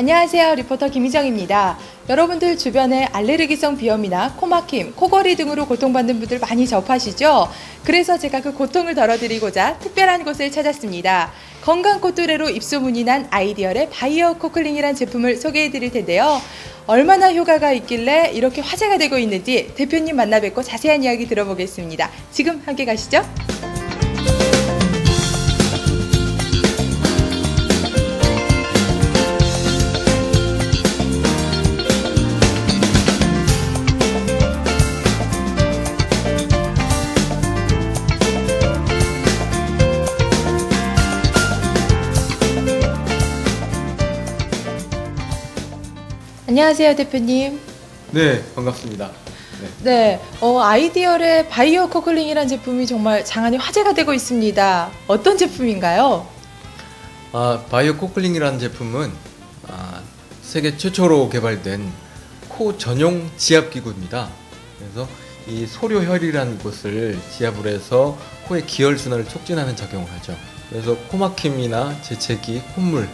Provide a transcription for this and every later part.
안녕하세요. 리포터 김희정입니다. 여러분들 주변에 알레르기성 비염이나 코막힘, 코골이 등으로 고통받는 분들 많이 접하시죠? 그래서 제가 그 고통을 덜어드리고자 특별한 곳을 찾았습니다. 건강코뚜레로 입소문이 난 아이디얼의 바이오 코클링이란 제품을 소개해드릴 텐데요. 얼마나 효과가 있길래 이렇게 화제가 되고 있는지 대표님 만나 뵙고 자세한 이야기 들어보겠습니다. 지금 함께 가시죠. 안녕하세요, 대표님. 네, 반갑습니다. 네, 아이디얼의 바이오 코클링이라는 제품이 정말 장안의 화제가 되고 있습니다. 어떤 제품인가요? 바이오 코클링이라는 제품은 세계 최초로 개발된 코 전용 지압기구입니다. 그래서 이 소료혈이라는 곳을 지압을 해서 코의 기혈순환을 촉진하는 작용을 하죠. 그래서 코막힘이나 재채기, 콧물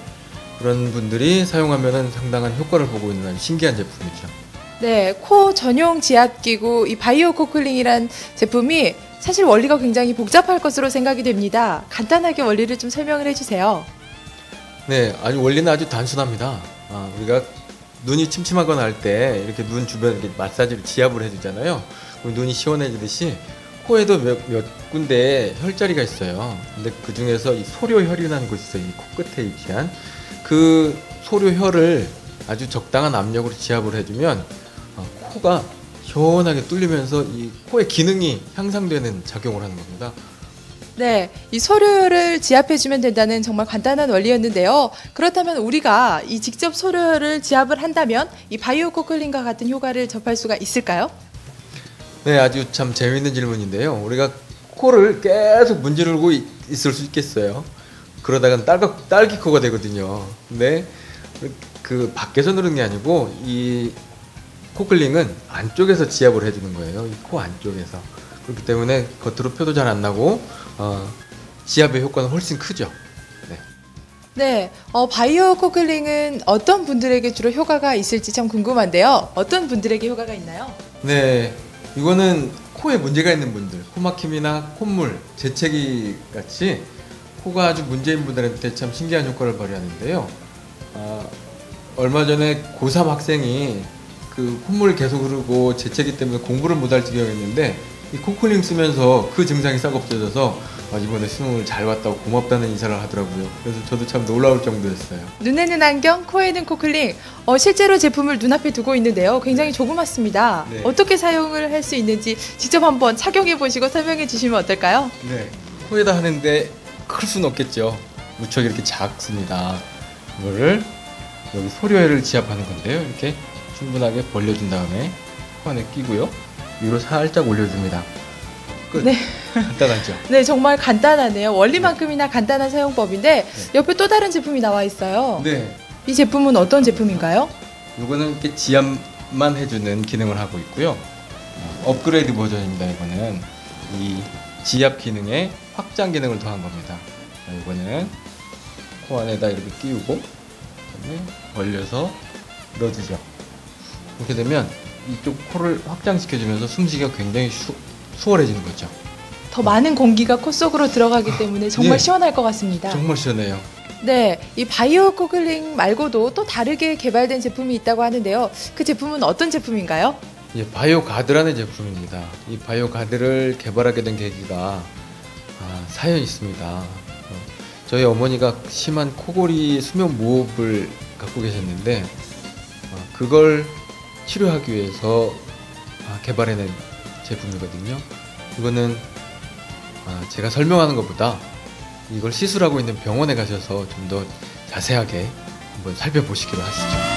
그런 분들이 사용하면 상당한 효과를 보고 있는 아주 신기한 제품이죠. 네, 코 전용 지압기구 이 바이오 코클링이란 제품이 사실 원리가 굉장히 복잡할 것으로 생각이 됩니다. 간단하게 원리를 좀 설명을 해주세요. 네, 원리는 아주 단순합니다. 우리가 눈이 침침하거나 할 때 이렇게 눈 주변에 이렇게 마사지를 지압을 해주잖아요. 그럼 눈이 시원해지듯이 코에도 몇 군데 혈자리가 있어요. 근데 그 중에서 이 소료혈이라는 곳이 있어요. 이 코끝에 위치한 그 소료혈을 아주 적당한 압력으로 지압을 해주면 코가 시원하게 뚫리면서 이 코의 기능이 향상되는 작용을 하는 겁니다. 네, 이 소료혈을 지압해주면 된다는 정말 간단한 원리였는데요. 그렇다면 우리가 이 직접 소료혈을 지압을 한다면 이 바이오 코클링과 같은 효과를 접할 수가 있을까요? 네, 아주 참 재미있는 질문인데요. 우리가 코를 계속 문지르고 있을 수 있겠어요. 그러다가 딸기 코가 되거든요. 근데 그 밖에서 누르는 게 아니고 이 코클링은 안쪽에서 지압을 해주는 거예요. 이 코 안쪽에서. 그렇기 때문에 겉으로 표도 잘 안 나고 지압의 효과는 훨씬 크죠. 네, 바이오 코클링은 어떤 분들에게 주로 효과가 있을지 참 궁금한데요. 어떤 분들에게 효과가 있나요? 네, 이거는 코에 문제가 있는 분들, 코막힘이나 콧물, 재채기 같이 코가 아주 문제인 분들한테 참 신기한 효과를 발휘하는데요. 얼마 전에 고3 학생이 그 콧물이 계속 흐르고 재채기 때문에 공부를 못할 지경이었는데 이 코클링 쓰면서 그 증상이 싹 없어져서 이번에 수능을 잘 왔다고 고맙다는 인사를 하더라고요. 그래서 저도 참 놀라울 정도였어요. 눈에는 안경, 코에는 코클링. 실제로 제품을 눈앞에 두고 있는데요. 굉장히 조그맣습니다. 네. 어떻게 사용을 할 수 있는지 직접 한번 착용해 보시고 설명해 주시면 어떨까요? 네, 코에다 하는데 클 수는 없겠죠. 무척 이렇게 작습니다. 이거를 여기 소료혈을 지압하는 건데요. 이렇게 충분하게 벌려준 다음에 코 안에 끼고요. 위로 살짝 올려줍니다. 끝. 네. 간단하죠? 네, 정말 간단하네요. 원리만큼이나 간단한 사용법인데 옆에 또 다른 제품이 나와 있어요. 네. 이 제품은 어떤 제품인가요? 이거는 이렇게 지압만 해주는 기능을 하고 있고요. 업그레이드 버전입니다. 이거는 이 지압 기능에 확장 기능을 더한 겁니다. 이거는 코 안에다 이렇게 끼우고 그다음에 벌려서 넣어주죠. 이렇게 되면 이쪽 코를 확장시켜주면서 숨쉬기가 굉장히 수월해지는 거죠. 더 많은 공기가 코 속으로 들어가기 때문에 정말 네. 시원할 것 같습니다. 정말 시원해요. 네, 이 바이오 코클링 말고도 또 다르게 개발된 제품이 있다고 하는데요. 그 제품은 어떤 제품인가요? 바이오 가드라는 제품입니다. 이 바이오 가드를 개발하게 된 계기가 사연이 있습니다. 저희 어머니가 심한 코골이 수면 무호흡을 갖고 계셨는데 그걸 치료하기 위해서 개발해낸 제품이거든요. 이거는 제가 설명하는 것보다 이걸 시술하고 있는 병원에 가셔서 좀 더 자세하게 한번 살펴보시기로 하시죠.